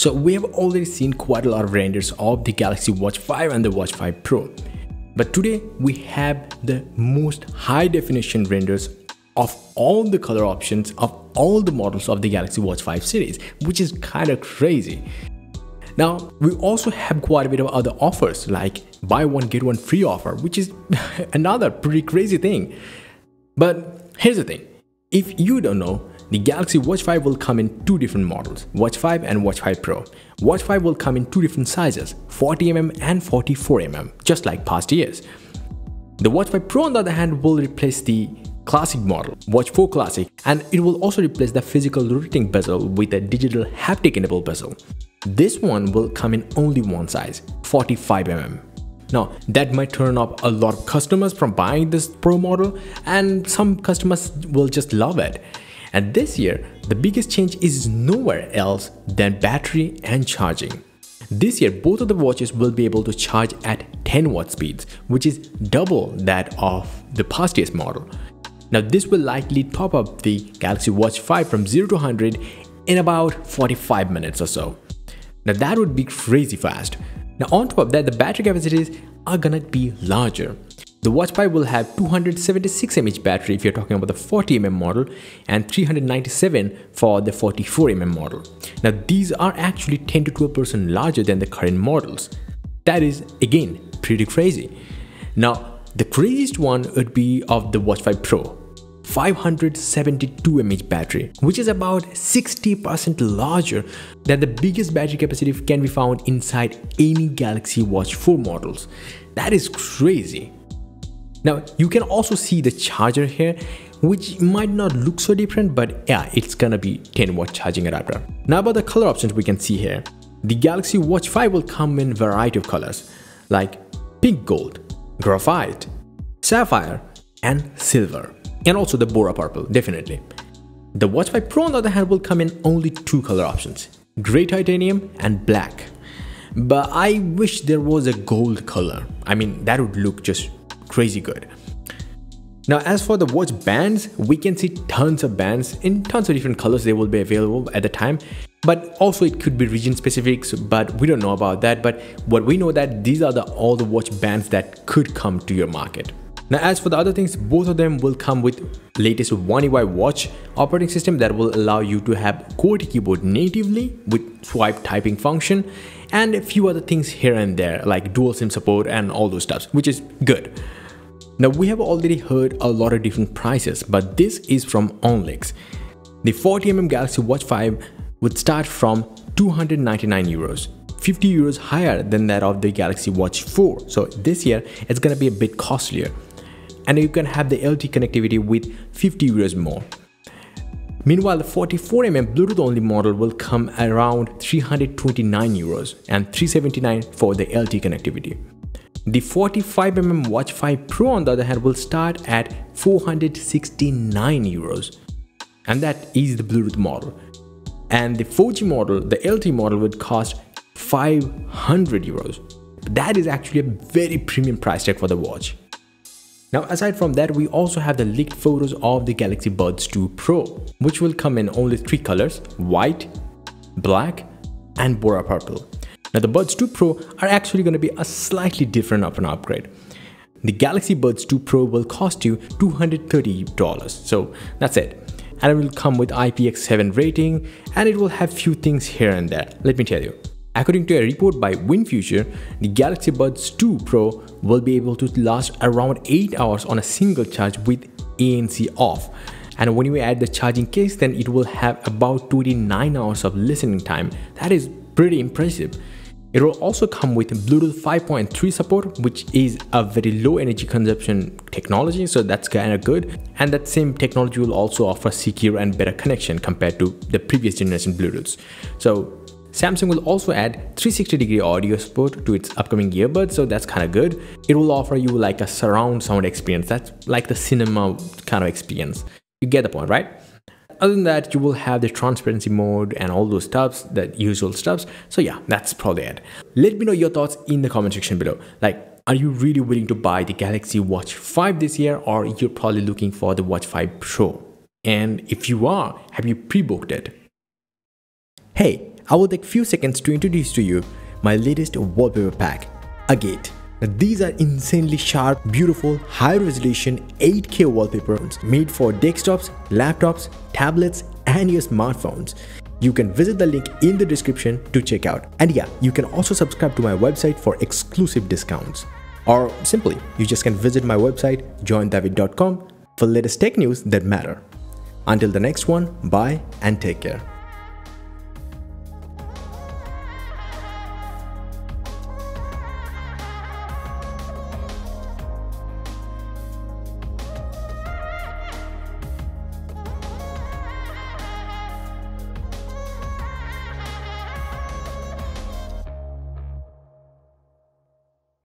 So we have already seen quite a lot of renders of the Galaxy Watch 5 and the Watch 5 Pro. But today we have the most high definition renders of all the color options of all the models of the Galaxy Watch 5 series, which is kind of crazy. Now, we also have quite a bit of other offers like buy one get one free offer, which is another pretty crazy thing. But here's the thing, if you don't know, the Galaxy Watch 5 will come in two different models, Watch 5 and Watch 5 Pro. Watch 5 will come in two different sizes, 40mm and 44mm, just like past years. The Watch 5 Pro on the other hand will replace the classic model, Watch 4 Classic, and it will also replace the physical rotating bezel with a digital haptic enabled bezel. This one will come in only one size, 45mm. Now, that might turn up a lot of customers from buying this Pro model, and some customers will just love it. And this year, the biggest change is nowhere else than battery and charging. This year, both of the watches will be able to charge at 10 watt speeds, which is double that of the past year's model. Now, this will likely top up the Galaxy Watch 5 from 0 to 100 in about 45 minutes or so. Now, that would be crazy fast. Now, on top of that, the battery capacities are gonna be larger. The Watch 5 will have 276 mAh battery if you're talking about the 40mm model and 397 for the 44mm model. Now, these are actually 10 to 12% larger than the current models. That is, again, pretty crazy. Now, the craziest one would be of the Watch 5 Pro. 572 mAh battery, which is about 60% larger than the biggest battery capacity can be found inside any Galaxy Watch 4 models. That is crazy. Now, you can also see the charger here, which might not look so different, but yeah, it's gonna be 10 watt charging adapter. Now, about the color options we can see here. The Galaxy Watch 5 will come in a variety of colors like pink gold, graphite, sapphire, and silver. And also the Bora purple, definitely. The Watch 5 Pro on the other hand will come in only two color options, gray titanium and black. But I wish there was a gold color. I mean, that would look just crazy good. Now, as for the watch bands, we can see tons of bands in tons of different colors. They will be available at the time, but also it could be region specifics, but we don't know about that. But what we know that these are all the watch bands that could come to your market. Now, as for the other things, both of them will come with latest One UI watch operating system that will allow you to have QWERTY keyboard natively with swipe typing function and a few other things here and there like dual SIM support and all those stuff, which is good. Now, we have already heard a lot of different prices, but this is from OnLeaks. The 40mm Galaxy Watch 5 would start from 299 euros. 50 euros higher than that of the Galaxy Watch 4. So this year, it's gonna be a bit costlier. And you can have the LTE connectivity with 50 euros more. Meanwhile, the 44mm Bluetooth only model will come around 329 euros and 379 for the LTE connectivity. The 45mm Watch 5 Pro on the other hand will start at 469 euros. And that is the Bluetooth model. And the 4G model, the LTE model would cost 500 euros. That is actually a very premium price tag for the watch. Now, aside from that, we also have the leaked photos of the Galaxy Buds 2 Pro, which will come in only three colors, white, black, and Bora purple. Now, the Buds 2 Pro are actually going to be a slightly different of an upgrade. The Galaxy Buds 2 Pro will cost you $230, so that's it. And it will come with IPX7 rating, and it will have few things here and there. Let me tell you. According to a report by WinFuture, the Galaxy Buds 2 Pro will be able to last around 8 hours on a single charge with ANC off. And when you add the charging case, then it will have about 29 hours of listening time. That is pretty impressive. It will also come with Bluetooth 5.3 support, which is a very low energy consumption technology, so that's kind of good. And that same technology will also offer secure and better connection compared to the previous generation Bluetooths. So Samsung will also add 360-degree audio support to its upcoming earbuds, so that's kind of good. It will offer you like a surround sound experience. That's like the cinema kind of experience. You get the point, right? Other than that, you will have the transparency mode and all those stuffs, the usual stuffs. So yeah, that's probably it. Let me know your thoughts in the comment section below. Like, are you really willing to buy the Galaxy Watch 5 this year, or you're probably looking for the Watch 5 Pro? And if you are, have you pre-booked it? Hey, I will take few seconds to introduce to you my latest wallpaper pack, Agate. Now, these are insanely sharp, beautiful, high-resolution 8K wallpapers made for desktops, laptops, tablets, and your smartphones. You can visit the link in the description to check out. And yeah, you can also subscribe to my website for exclusive discounts. Or simply, you just can visit my website joindavid.com for latest tech news that matter. Until the next one, bye and take care.